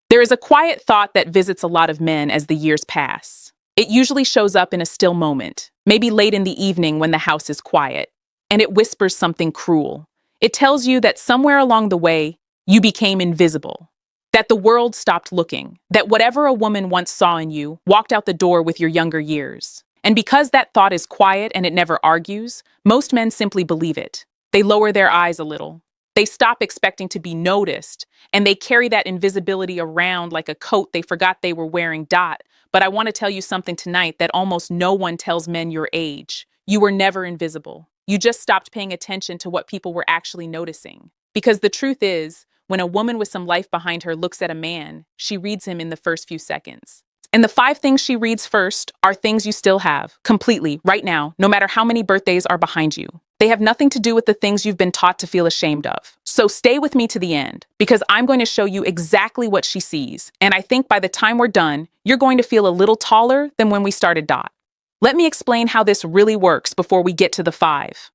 There is a quiet thought that visits a lot of men as the years pass. It usually shows up in a still moment, maybe late in the evening when the house is quiet, and it whispers something cruel. It tells you that somewhere along the way, you became invisible, that the world stopped looking, that whatever a woman once saw in you walked out the door with your younger years. And because that thought is quiet and it never argues, most men simply believe it. They lower their eyes a little. They stop expecting to be noticed, and they carry that invisibility around like a coat they forgot they were wearing. But I want to tell you something tonight that almost no one tells men your age. You were never invisible. You just stopped paying attention to what people were actually noticing. Because the truth is, when a woman with some life behind her looks at a man, she reads him in the first few seconds. And the 5 things she reads first are things you still have, completely, right now, no matter how many birthdays are behind you. They have nothing to do with the things you've been taught to feel ashamed of. So stay with me to the end, because I'm going to show you exactly what she sees. And I think by the time we're done, you're going to feel a little taller than when we started. Let me explain how this really works before we get to the 5.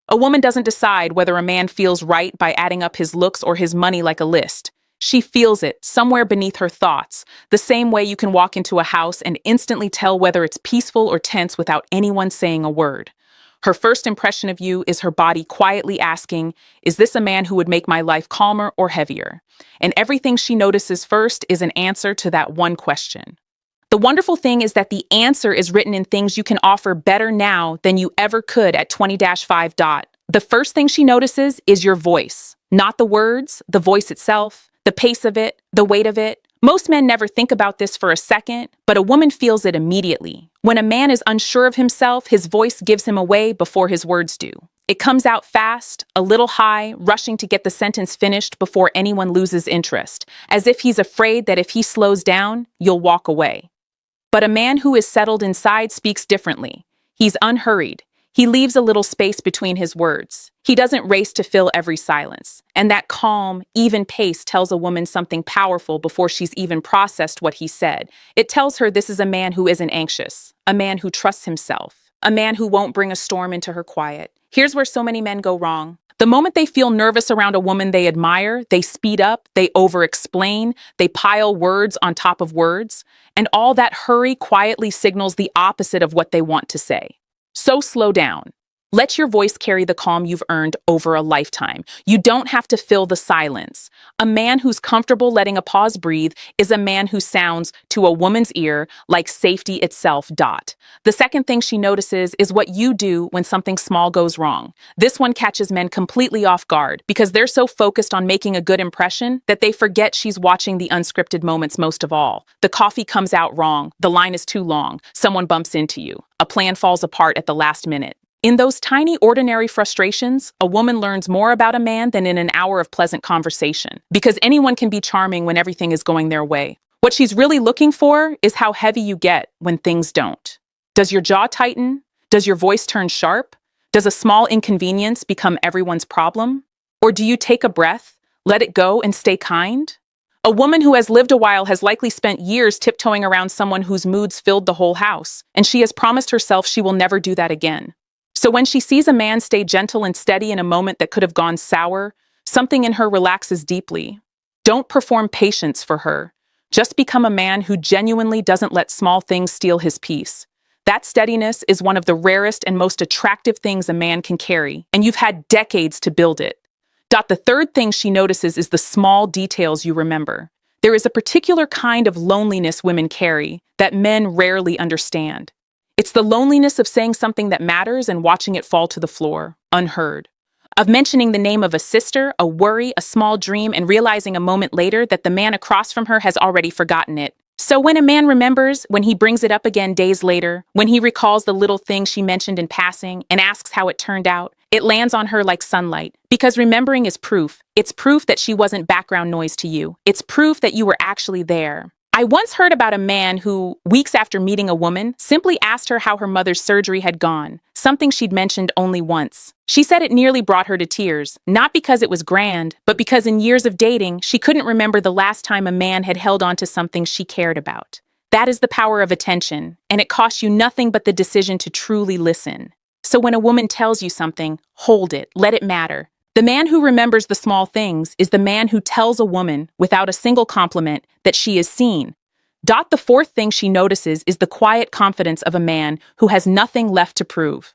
A woman doesn't decide whether a man feels right by adding up his looks or his money like a list. She feels it somewhere beneath her thoughts, the same way you can walk into a house and instantly tell whether it's peaceful or tense without anyone saying a word. Her first impression of you is her body quietly asking, is this a man who would make my life calmer or heavier? And everything she notices first is an answer to that one question. The wonderful thing is that the answer is written in things you can offer better now than you ever could at 20-5. The first thing she notices is your voice, not the words, the voice itself, the pace of it, the weight of it. Most men never think about this for a second, but a woman feels it immediately. When a man is unsure of himself, his voice gives him away before his words do. It comes out fast, a little high, rushing to get the sentence finished before anyone loses interest, as if he's afraid that if he slows down, you'll walk away. But a man who is settled inside speaks differently. He's unhurried. He leaves a little space between his words. He doesn't race to fill every silence. And that calm, even pace tells a woman something powerful before she's even processed what he said. It tells her this is a man who isn't anxious, a man who trusts himself, a man who won't bring a storm into her quiet. Here's where so many men go wrong. The moment they feel nervous around a woman they admire, they speed up, they over-explain, they pile words on top of words, and all that hurry quietly signals the opposite of what they want to say. So slow down. Let your voice carry the calm you've earned over a lifetime. You don't have to fill the silence. A man who's comfortable letting a pause breathe is a man who sounds, to a woman's ear, like safety itself. The second thing she notices is what you do when something small goes wrong. This one catches men completely off guard because they're so focused on making a good impression that they forget she's watching the unscripted moments most of all. The coffee comes out wrong, the line is too long, someone bumps into you, a plan falls apart at the last minute. In those tiny, ordinary frustrations, a woman learns more about a man than in an hour of pleasant conversation. Because anyone can be charming when everything is going their way. What she's really looking for is how heavy you get when things don't. Does your jaw tighten? Does your voice turn sharp? Does a small inconvenience become everyone's problem? Or do you take a breath, let it go, and stay kind? A woman who has lived a while has likely spent years tiptoeing around someone whose moods filled the whole house, and she has promised herself she will never do that again. So when she sees a man stay gentle and steady in a moment that could have gone sour, something in her relaxes deeply. Don't perform patience for her. Just become a man who genuinely doesn't let small things steal his peace. That steadiness is one of the rarest and most attractive things a man can carry, and you've had decades to build it. The third thing she notices is the small details you remember. There is a particular kind of loneliness women carry that men rarely understand. It's the loneliness of saying something that matters and watching it fall to the floor, unheard. Of mentioning the name of a sister, a worry, a small dream, and realizing a moment later that the man across from her has already forgotten it. So when a man remembers, when he brings it up again days later, when he recalls the little thing she mentioned in passing and asks how it turned out, it lands on her like sunlight. Because remembering is proof. It's proof that she wasn't background noise to you. It's proof that you were actually there. I once heard about a man who, weeks after meeting a woman, simply asked her how her mother's surgery had gone, something she'd mentioned only once. She said it nearly brought her to tears, not because it was grand, but because in years of dating, she couldn't remember the last time a man had held on to something she cared about. That is the power of attention, and it costs you nothing but the decision to truly listen. So when a woman tells you something, hold it, let it matter. The man who remembers the small things is the man who tells a woman, without a single compliment, that she is seen. The fourth thing she notices is the quiet confidence of a man who has nothing left to prove.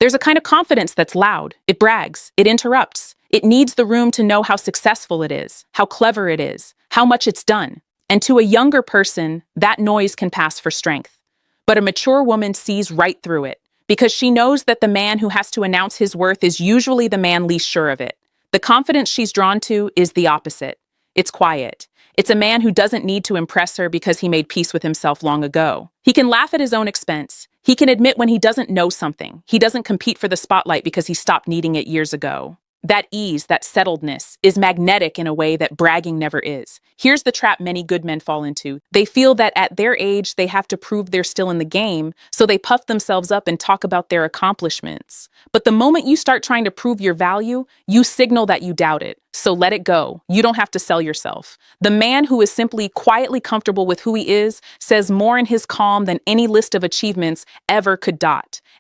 There's a kind of confidence that's loud. It brags. It interrupts. It needs the room to know how successful it is, how clever it is, how much it's done. And to a younger person, that noise can pass for strength. But a mature woman sees right through it, because she knows that the man who has to announce his worth is usually the man least sure of it. The confidence she's drawn to is the opposite. It's quiet. It's a man who doesn't need to impress her because he made peace with himself long ago. He can laugh at his own expense. He can admit when he doesn't know something. He doesn't compete for the spotlight because he stopped needing it years ago. That ease, that settledness, is magnetic in a way that bragging never is. Here's the trap many good men fall into. They feel that at their age, they have to prove they're still in the game, so they puff themselves up and talk about their accomplishments. But the moment you start trying to prove your value, you signal that you doubt it. So let it go. You don't have to sell yourself. The man who is simply quietly comfortable with who he is says more in his calm than any list of achievements ever could.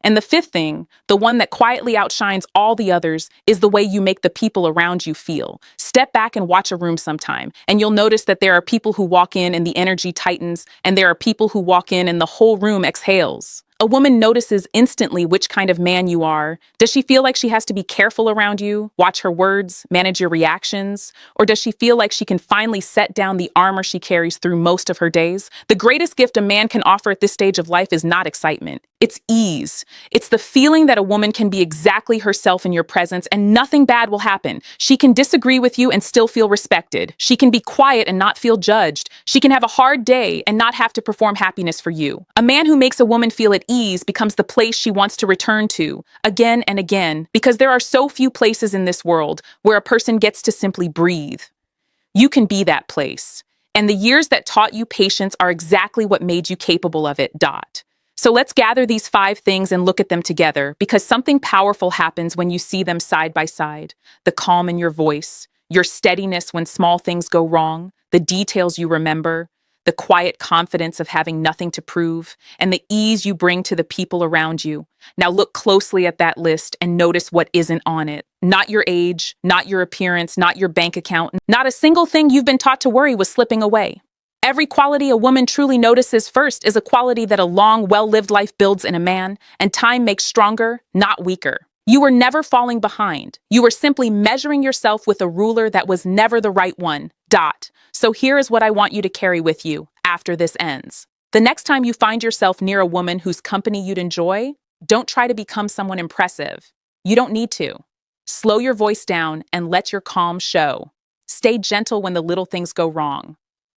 And the fifth thing, the one that quietly outshines all the others, is the way you make the people around you feel. Step back and watch a room sometime, and you'll notice that there are people who walk in and the energy tightens, and there are people who walk in and the whole room exhales. A woman notices instantly which kind of man you are. Does she feel like she has to be careful around you, watch her words, manage your reactions? Or does she feel like she can finally set down the armor she carries through most of her days? The greatest gift a man can offer at this stage of life is not excitement. It's ease. It's the feeling that a woman can be exactly herself in your presence and nothing bad will happen. She can disagree with you and still feel respected. She can be quiet and not feel judged. She can have a hard day and not have to perform happiness for you. A man who makes a woman feel at ease becomes the place she wants to return to again and again, because there are so few places in this world where a person gets to simply breathe. You can be that place. And the years that taught you patience are exactly what made you capable of it. So let's gather these 5 things and look at them together, because something powerful happens when you see them side by side. The calm in your voice, your steadiness when small things go wrong, the details you remember, the quiet confidence of having nothing to prove, and the ease you bring to the people around you. Now look closely at that list and notice what isn't on it. Not your age, not your appearance, not your bank account. Not a single thing you've been taught to worry was slipping away. Every quality a woman truly notices first is a quality that a long, well-lived life builds in a man, and time makes stronger, not weaker. You were never falling behind. You were simply measuring yourself with a ruler that was never the right one. So here is what I want you to carry with you after this ends. The next time you find yourself near a woman whose company you'd enjoy, don't try to become someone impressive. You don't need to. Slow your voice down and let your calm show. Stay gentle when the little things go wrong.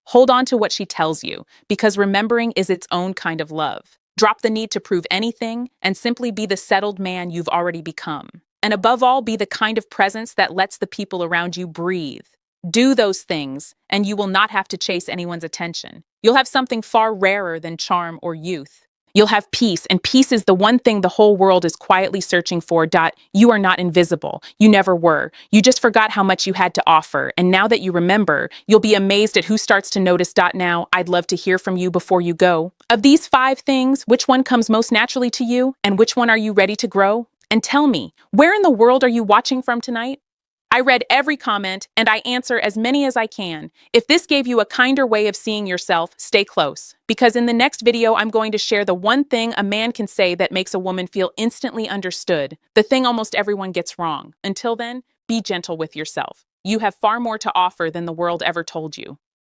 Hold on to what she tells you, because remembering is its own kind of love. Drop the need to prove anything and simply be the settled man you've already become. And above all, be the kind of presence that lets the people around you breathe. Do those things, and you will not have to chase anyone's attention. You'll have something far rarer than charm or youth. You'll have peace, and peace is the one thing the whole world is quietly searching for. You are not invisible. You never were. You just forgot how much you had to offer, and now that you remember, you'll be amazed at who starts to notice. Now, I'd love to hear from you before you go. Of these 5 things, which one comes most naturally to you, and which one are you ready to grow? And tell me, where in the world are you watching from tonight? I read every comment, and I answer as many as I can. If this gave you a kinder way of seeing yourself, stay close, because in the next video, I'm going to share the one thing a man can say that makes a woman feel instantly understood, the thing almost everyone gets wrong. Until then, be gentle with yourself. You have far more to offer than the world ever told you.